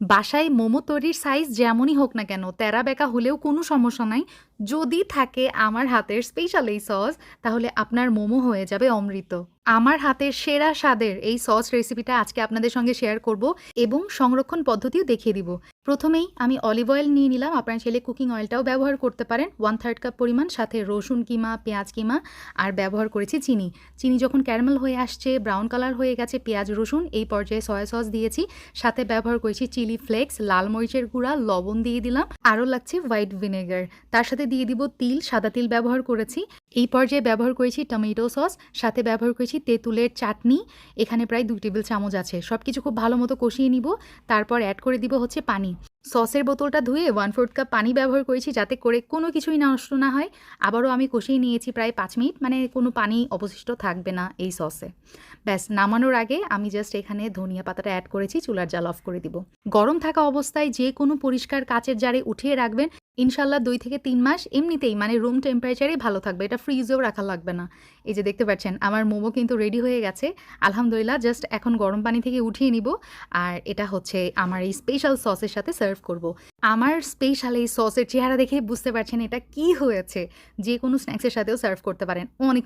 বাসায় মোমো তৈরির সাইজ যেমনই হোক না কেন, তেরা বেঁকা হলেও কোনো সমস্যা নাই। যদি থাকে আমার হাতের স্পেশাল এই সস, তাহলে আপনার মোমো হয়ে যাবে অমৃত। আমার হাতের সেরা স্বাদের এই সস রেসিপিটা আজকে আপনাদের সঙ্গে শেয়ার করব এবং সংরক্ষণ পদ্ধতিও দেখিয়ে দিব। প্রথমেই আমি অলিভ অয়েল নিয়ে নিলাম, আপনার চাইলে কুকিং অয়েলটাও ব্যবহার করতে পারেন, 1/3 কাপ পরিমাণ, সাথে রসুন কিমা, পেঁয়াজ কিমা, আর ব্যবহার করেছি চিনি। চিনি যখন ক্যারামেল হয়ে আসছে, ব্রাউন কালার হয়ে গেছে পেঁয়াজ রসুন, এই পর্যায়ে সয়া সস দিয়েছি, সাথে ব্যবহার করেছি চিলি ফ্লেক্স, লাল মরিচের গুঁড়া, লবণ দিয়ে দিলাম, আরও লাগছে হোয়াইট ভিনেগার, তার সাথে দিয়ে দিব তিল, সাদা তিল ব্যবহার করেছি। এই পর্যায়ে ব্যবহার করেছি টমেটো সস, সাথে ব্যবহার করেছি তেঁতুলের চাটনি, এখানে প্রায় 2 টেবিল চামচ আছে। সব কিছু খুব ভালো মতো কষিয়ে নিব, তারপর অ্যাড করে দিব হচ্ছে পানি। সসের বোতলটা ধুয়ে 1/4 কাপ পানি ব্যবহার করেছি, যাতে করে কোনো কিছুই নষ্ট না হয়। আবারও আমি কষিয়ে নিয়েছি প্রায় 5 মিনিট, মানে কোনো পানি অবশিষ্ট থাকবে না এই সসে। ব্যাস, নামানোর আগে আমি জাস্ট এখানে ধনিয়া পাতাটা অ্যাড করেছি, চুলার জাল অফ করে দিব। গরম থাকা অবস্থায় যে কোনো পরিষ্কার কাচের জারে উঠিয়ে রাখবেন, ইনশাল্লাহ 2 থেকে 3 মাস এমনিতেই, মানে রুম টেম্পারেচারেই ভালো থাকবে, এটা ফ্রিজেও রাখা লাগবে না। এই যে দেখতে পাচ্ছেন আমার মোমো কিন্তু রেডি হয়ে গেছে আলহামদুলিল্লাহ। জাস্ট এখন গরম পানি থেকে উঠিয়ে নিব, আর এটা হচ্ছে আমার এই স্পেশাল সসের সাথে সার্ভ করব। আমার স্পেশাল এই সসের চেহারা দেখে বুঝতে পারছেন এটা কি হয়েছে। যে কোনো স্ন্যাক্সের সাথেও সার্ভ করতে পারেন, অনেক